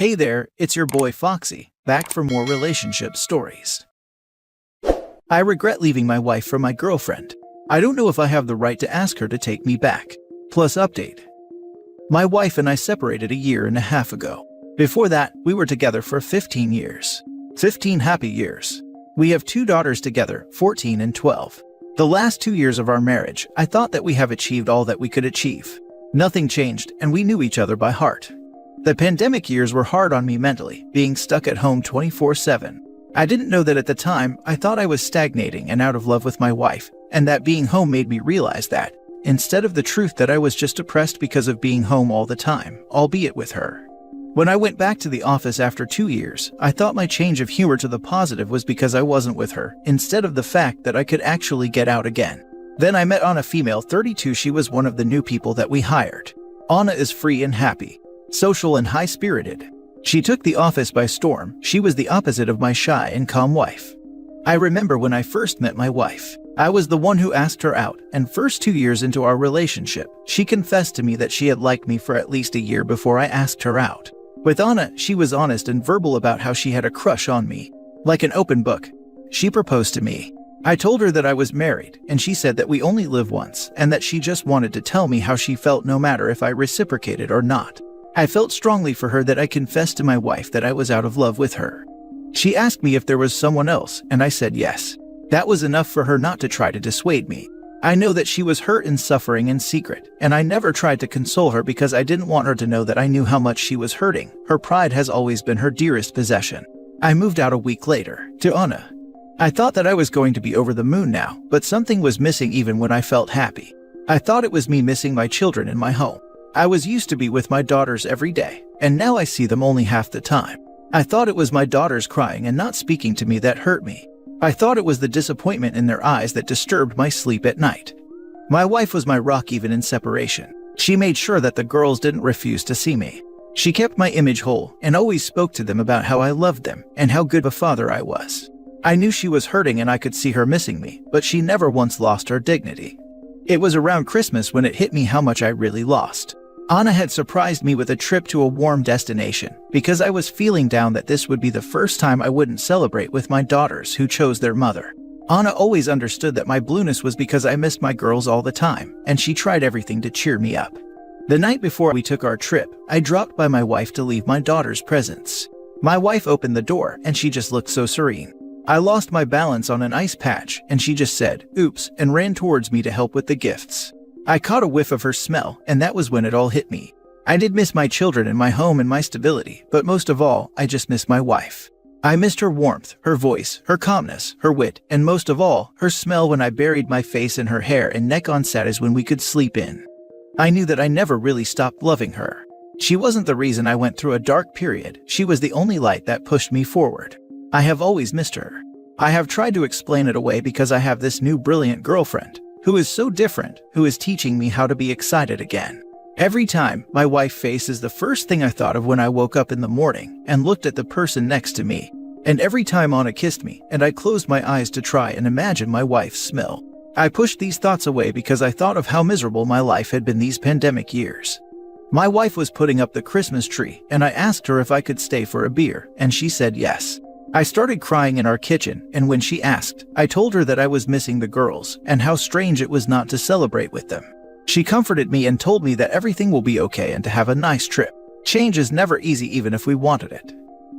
Hey there, it's your boy Foxy, back for more relationship stories. I regret leaving my wife for my girlfriend. I don't know if I have the right to ask her to take me back. Plus update. My wife and I separated a year and a half ago. Before that, we were together for 15 years. 15 happy years. We have 2 daughters together, 14 and 12. The last 2 years of our marriage, I thought that we have achieved all that we could achieve. Nothing changed, and we knew each other by heart. The pandemic years were hard on me mentally, being stuck at home 24/7. I didn't know that at the time. I thought I was stagnating and out of love with my wife, and that being home made me realize that, instead of the truth that I was just depressed because of being home all the time, albeit with her. When I went back to the office after 2 years, I thought my change of humor to the positive was because I wasn't with her, instead of the fact that I could actually get out again. Then I met Anna, female 32. She was one of the new people that we hired. Anna is free and happy, social and high-spirited. She took the office by storm. She was the opposite of my shy and calm wife. I remember when I first met my wife, I was the one who asked her out, and first 2 years into our relationship, she confessed to me that she had liked me for at least a year before I asked her out. With Anna, she was honest and verbal about how she had a crush on me. Like an open book, she proposed to me. I told her that I was married, and she said that we only live once, and that she just wanted to tell me how she felt no matter if I reciprocated or not. I felt strongly for her that I confessed to my wife that I was out of love with her. She asked me if there was someone else, and I said yes. That was enough for her not to try to dissuade me. I know that she was hurt and suffering in secret, and I never tried to console her because I didn't want her to know that I knew how much she was hurting. Her pride has always been her dearest possession. I moved out a week later, to Anna. I thought that I was going to be over the moon now, but something was missing even when I felt happy. I thought it was me missing my children in my home. I was used to be with my daughters every day, and now I see them only half the time. I thought it was my daughters crying and not speaking to me that hurt me. I thought it was the disappointment in their eyes that disturbed my sleep at night. My wife was my rock even in separation. She made sure that the girls didn't refuse to see me. She kept my image whole and always spoke to them about how I loved them and how good of a father I was. I knew she was hurting and I could see her missing me, but she never once lost her dignity. It was around Christmas when it hit me how much I really lost. Anna had surprised me with a trip to a warm destination because I was feeling down that this would be the first time I wouldn't celebrate with my daughters who chose their mother. Anna always understood that my blueness was because I missed my girls all the time, and she tried everything to cheer me up. The night before we took our trip, I dropped by my wife to leave my daughter's presents. My wife opened the door and she just looked so serene. I lost my balance on an ice patch and she just said, "Oops," and ran towards me to help with the gifts. I caught a whiff of her smell, and that was when it all hit me. I did miss my children and my home and my stability, but most of all, I just missed my wife. I missed her warmth, her voice, her calmness, her wit, and most of all, her smell when I buried my face in her hair and neck on Saturdays when we could sleep in. I knew that I never really stopped loving her. She wasn't the reason I went through a dark period. She was the only light that pushed me forward. I have always missed her. I have tried to explain it away because I have this new brilliant girlfriend, who is so different, who is teaching me how to be excited again. Every time, my wife's face is the first thing I thought of when I woke up in the morning and looked at the person next to me. And every time Anna kissed me and I closed my eyes to try and imagine my wife's smell, I pushed these thoughts away because I thought of how miserable my life had been these pandemic years. My wife was putting up the Christmas tree and I asked her if I could stay for a beer, and she said yes. I started crying in our kitchen, and when she asked, I told her that I was missing the girls and how strange it was not to celebrate with them. She comforted me and told me that everything will be okay and to have a nice trip. Change is never easy even if we wanted it.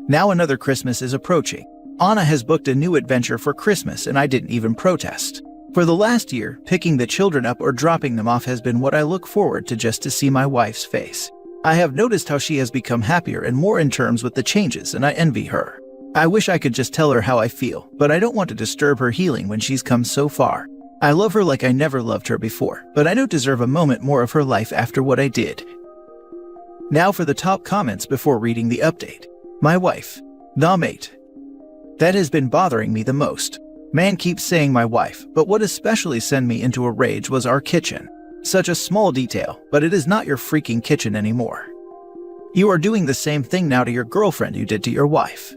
Now another Christmas is approaching. Anna has booked a new adventure for Christmas and I didn't even protest. For the last year, picking the children up or dropping them off has been what I look forward to just to see my wife's face. I have noticed how she has become happier and more in terms with the changes, and I envy her. I wish I could just tell her how I feel, but I don't want to disturb her healing when she's come so far. I love her like I never loved her before, but I don't deserve a moment more of her life after what I did. Now for the top comments before reading the update. My wife. Nah mate. That has been bothering me the most. Man keeps saying my wife, but what especially sent me into a rage was our kitchen. Such a small detail, but it is not your freaking kitchen anymore. You are doing the same thing now to your girlfriend you did to your wife.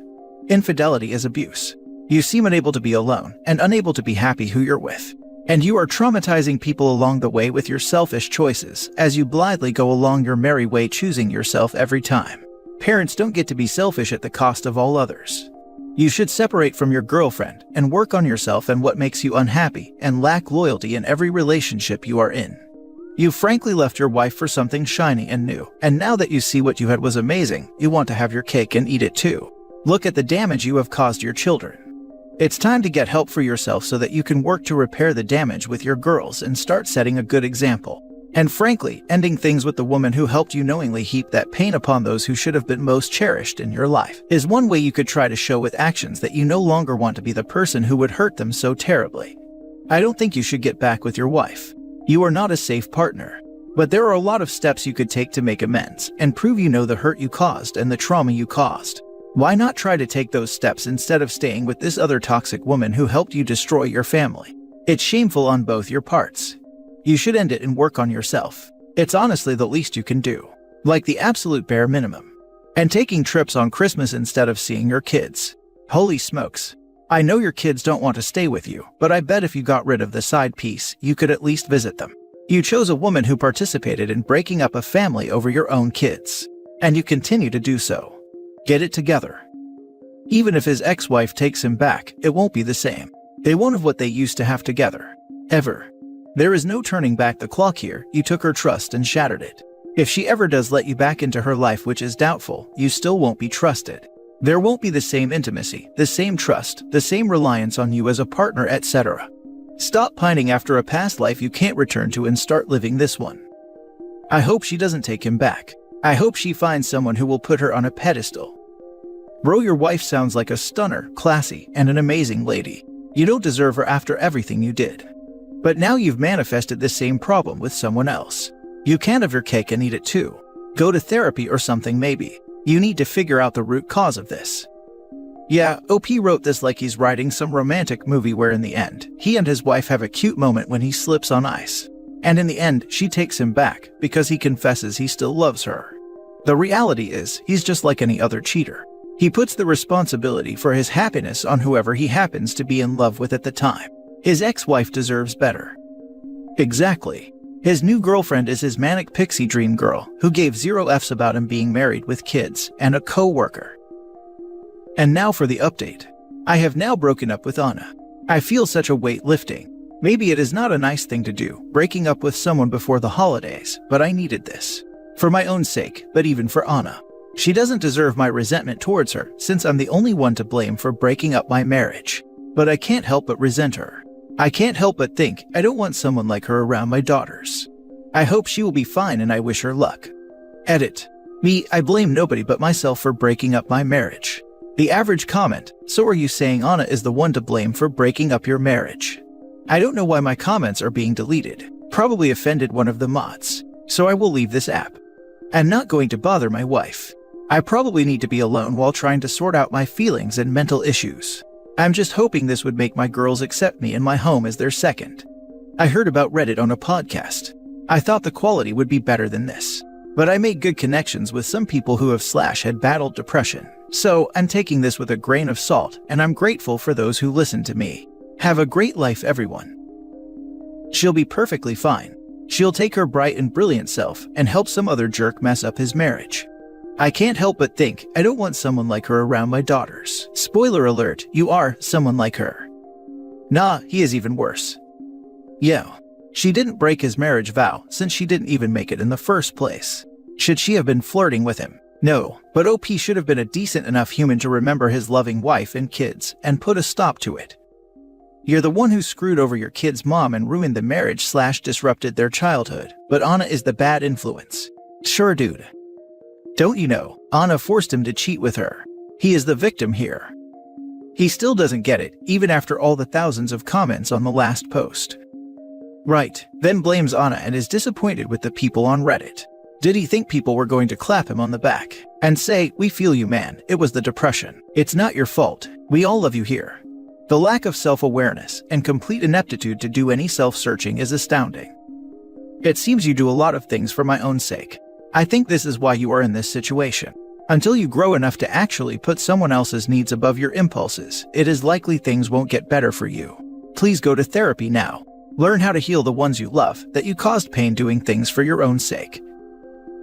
Infidelity is abuse. You seem unable to be alone and unable to be happy who you're with. And you are traumatizing people along the way with your selfish choices as you blithely go along your merry way choosing yourself every time. Parents don't get to be selfish at the cost of all others. You should separate from your girlfriend and work on yourself and what makes you unhappy and lack loyalty in every relationship you are in. You frankly left your wife for something shiny and new, and now that you see what you had was amazing, you want to have your cake and eat it too. Look at the damage you have caused your children. It's time to get help for yourself so that you can work to repair the damage with your girls and start setting a good example. And frankly, ending things with the woman who helped you knowingly heap that pain upon those who should have been most cherished in your life is one way you could try to show with actions that you no longer want to be the person who would hurt them so terribly. I don't think you should get back with your wife. You are not a safe partner. But there are a lot of steps you could take to make amends and prove you know the hurt you caused and the trauma you caused. Why not try to take those steps instead of staying with this other toxic woman who helped you destroy your family? It's shameful on both your parts. You should end it and work on yourself. It's honestly the least you can do. Like the absolute bare minimum. And taking trips on Christmas instead of seeing your kids. Holy smokes. I know your kids don't want to stay with you, but I bet if you got rid of the side piece, you could at least visit them. You chose a woman who participated in breaking up a family over your own kids. And you continue to do so. Get it together. Even if his ex-wife takes him back, it won't be the same. They won't have what they used to have together. Ever. There is no turning back the clock here. You took her trust and shattered it. If she ever does let you back into her life, which is doubtful, you still won't be trusted. There won't be the same intimacy, the same trust, the same reliance on you as a partner, etc. Stop pining after a past life you can't return to and start living this one. I hope she doesn't take him back. I hope she finds someone who will put her on a pedestal. Bro, your wife sounds like a stunner, classy, and an amazing lady. You don't deserve her after everything you did. But now you've manifested the same problem with someone else. You can't have your cake and eat it too. Go to therapy or something maybe. You need to figure out the root cause of this. Yeah, OP wrote this like he's writing some romantic movie where in the end, he and his wife have a cute moment when he slips on ice. And in the end, she takes him back because he confesses he still loves her. The reality is, he's just like any other cheater. He puts the responsibility for his happiness on whoever he happens to be in love with at the time. His ex-wife deserves better. Exactly. His new girlfriend is his manic pixie dream girl who gave 0 Fs about him being married with kids and a co-worker. And now for the update. I have now broken up with Anna. I feel such a weight lifting. Maybe it is not a nice thing to do, breaking up with someone before the holidays, but I needed this. For my own sake, but even for Anna. She doesn't deserve my resentment towards her, since I'm the only one to blame for breaking up my marriage. But I can't help but resent her. I can't help but think I don't want someone like her around my daughters. I hope she will be fine and I wish her luck. Edit. Me, I blame nobody but myself for breaking up my marriage. The average comment, so are you saying Anna is the one to blame for breaking up your marriage? I don't know why my comments are being deleted. Probably offended one of the mods. So I will leave this app. I'm not going to bother my wife. I probably need to be alone while trying to sort out my feelings and mental issues. I'm just hoping this would make my girls accept me in my home as their second. I heard about Reddit on a podcast. I thought the quality would be better than this. But I made good connections with some people who have had battled depression. So I'm taking this with a grain of salt, and I'm grateful for those who listen to me. Have a great life, everyone. She'll be perfectly fine. She'll take her bright and brilliant self and help some other jerk mess up his marriage. I can't help but think I don't want someone like her around my daughters. Spoiler alert, you are someone like her. Nah, he is even worse. Yeah, she didn't break his marriage vow since she didn't even make it in the first place. Should she have been flirting with him? No, but OP should have been a decent enough human to remember his loving wife and kids and put a stop to it. You're the one who screwed over your kid's mom and ruined the marriage / disrupted their childhood, but Anna is the bad influence. Sure, dude. Don't you know, Anna forced him to cheat with her. He is the victim here. He still doesn't get it, even after all the thousands of comments on the last post. Right, then blames Anna and is disappointed with the people on Reddit. Did he think people were going to clap him on the back and say, "We feel you, man, it was the depression. It's not your fault. We all love you here." The lack of self-awareness and complete ineptitude to do any self-searching is astounding. It seems you do a lot of things for my own sake. I think this is why you are in this situation. Until you grow enough to actually put someone else's needs above your impulses, it is likely things won't get better for you. Please go to therapy now. Learn how to heal the ones you love that you caused pain doing things for your own sake.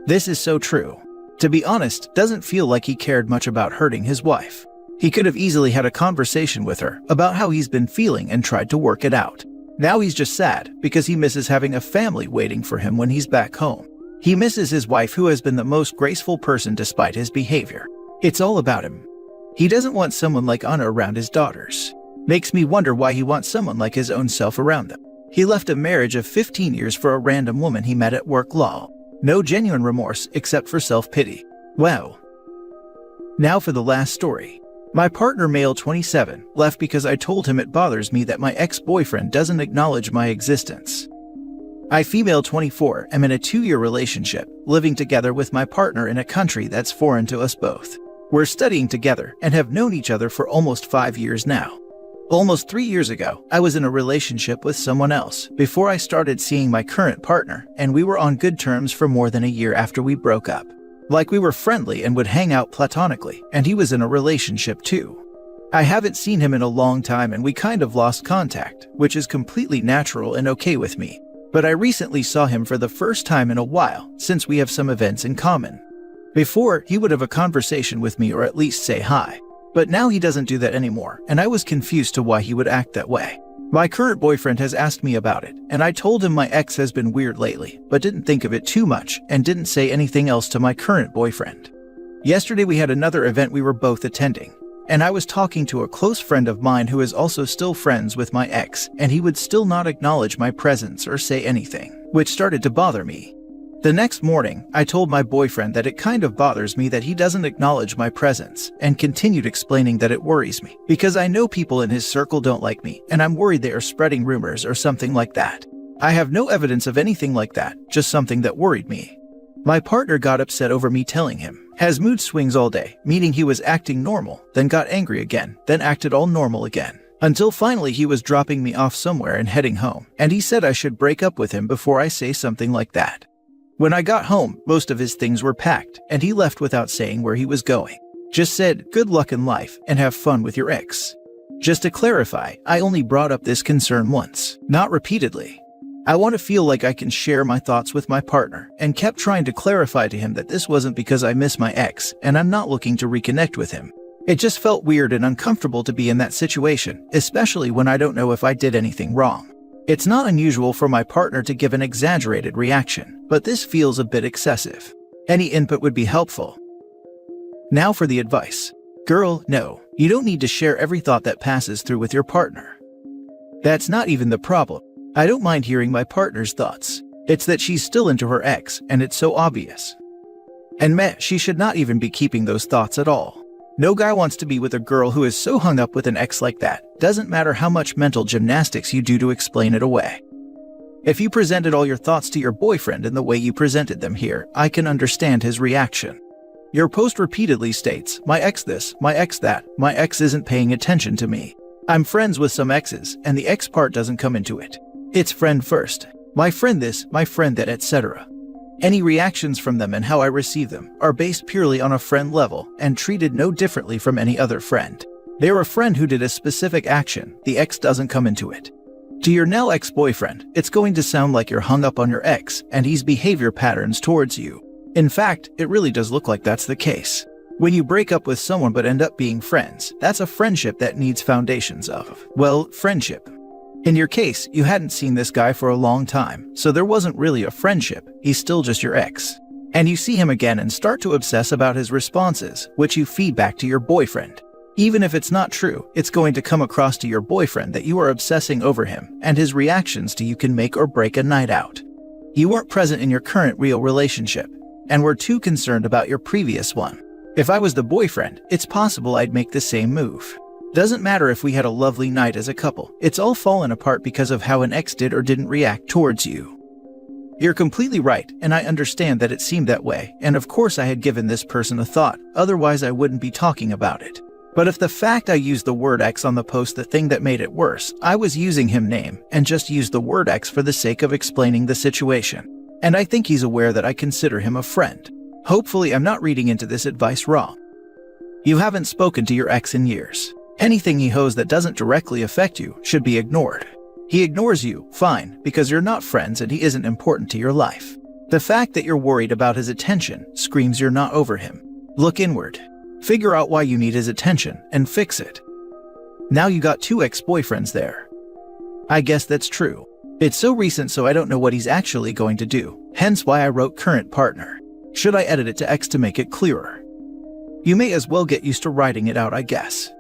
This is so true. To be honest, doesn't feel like he cared much about hurting his wife. He could have easily had a conversation with her about how he's been feeling and tried to work it out. Now he's just sad because he misses having a family waiting for him when he's back home. He misses his wife, who has been the most graceful person despite his behavior. It's all about him. He doesn't want someone like Anna around his daughters. Makes me wonder why he wants someone like his own self around them. He left a marriage of 15 years for a random woman he met at work. Lol. No genuine remorse except for self-pity. Wow. Now for the last story. My partner, male 27, left because I told him it bothers me that my ex-boyfriend doesn't acknowledge my existence. I, female 24, am in a 2-year relationship, living together with my partner in a country that's foreign to us both. We're studying together and have known each other for almost 5 years now. Almost 3 years ago, I was in a relationship with someone else before I started seeing my current partner, and we were on good terms for more than a year after we broke up. Like, we were friendly and would hang out platonically, and he was in a relationship too. I haven't seen him in a long time and we kind of lost contact, which is completely natural and okay with me. But I recently saw him for the first time in a while, since we have some events in common. Before, he would have a conversation with me or at least say hi. But now he doesn't do that anymore, and I was confused to why he would act that way. My current boyfriend has asked me about it, and I told him my ex has been weird lately, but didn't think of it too much and didn't say anything else to my current boyfriend. Yesterday we had another event we were both attending, and I was talking to a close friend of mine who is also still friends with my ex, and he would still not acknowledge my presence or say anything, which started to bother me. The next morning, I told my boyfriend that it kind of bothers me that he doesn't acknowledge my presence, and continued explaining that it worries me because I know people in his circle don't like me, and I'm worried they are spreading rumors or something like that. I have no evidence of anything like that, just something that worried me. My partner got upset over me telling him, has mood swings all day, meaning he was acting normal, then got angry again, then acted all normal again. Until finally he was dropping me off somewhere and heading home, and he said I should break up with him before I say something like that. When I got home, most of his things were packed, and he left without saying where he was going. Just said, good luck in life, and have fun with your ex. Just to clarify, I only brought up this concern once, not repeatedly. I want to feel like I can share my thoughts with my partner, and kept trying to clarify to him that this wasn't because I miss my ex, and I'm not looking to reconnect with him. It just felt weird and uncomfortable to be in that situation, especially when I don't know if I did anything wrong. It's not unusual for my partner to give an exaggerated reaction, but this feels a bit excessive. Any input would be helpful. Now for the advice. Girl, no, you don't need to share every thought that passes through with your partner. That's not even the problem. I don't mind hearing my partner's thoughts. It's that she's still into her ex, and it's so obvious. And meh, she should not even be keeping those thoughts at all. No guy wants to be with a girl who is so hung up with an ex like that. Doesn't matter how much mental gymnastics you do to explain it away. If you presented all your thoughts to your boyfriend in the way you presented them here, I can understand his reaction. Your post repeatedly states, my ex this, my ex that, my ex isn't paying attention to me. I'm friends with some exes, and the ex part doesn't come into it. It's friend first. My friend this, my friend that, etc. Any reactions from them and how I receive them are based purely on a friend level and treated no differently from any other friend. They're a friend who did a specific action, the ex doesn't come into it. To your now ex-boyfriend, it's going to sound like you're hung up on your ex and his behavior patterns towards you. In fact, it really does look like that's the case. When you break up with someone but end up being friends, that's a friendship that needs foundations of, well, friendship. In your case, you hadn't seen this guy for a long time, so there wasn't really a friendship, he's still just your ex. And you see him again and start to obsess about his responses, which you feed back to your boyfriend. Even if it's not true, it's going to come across to your boyfriend that you are obsessing over him, and his reactions to you can make or break a night out. You weren't present in your current real relationship, and were too concerned about your previous one. If I was the boyfriend, it's possible I'd make the same move. Doesn't matter if we had a lovely night as a couple, it's all fallen apart because of how an ex did or didn't react towards you. You're completely right, and I understand that it seemed that way, and of course I had given this person a thought, otherwise I wouldn't be talking about it. But if the fact I used the word ex on the post the thing that made it worse, I was using him name, and just used the word ex for the sake of explaining the situation. And I think he's aware that I consider him a friend. Hopefully I'm not reading into this advice wrong. You haven't spoken to your ex in years. Anything he hoes that doesn't directly affect you should be ignored. He ignores you, fine, because you're not friends and he isn't important to your life. The fact that you're worried about his attention screams you're not over him. Look inward. Figure out why you need his attention and fix it. Now you got 2 ex-boyfriends there. I guess that's true. It's so recent so I don't know what he's actually going to do, hence why I wrote current partner. Should I edit it to X to make it clearer? You may as well get used to writing it out, I guess.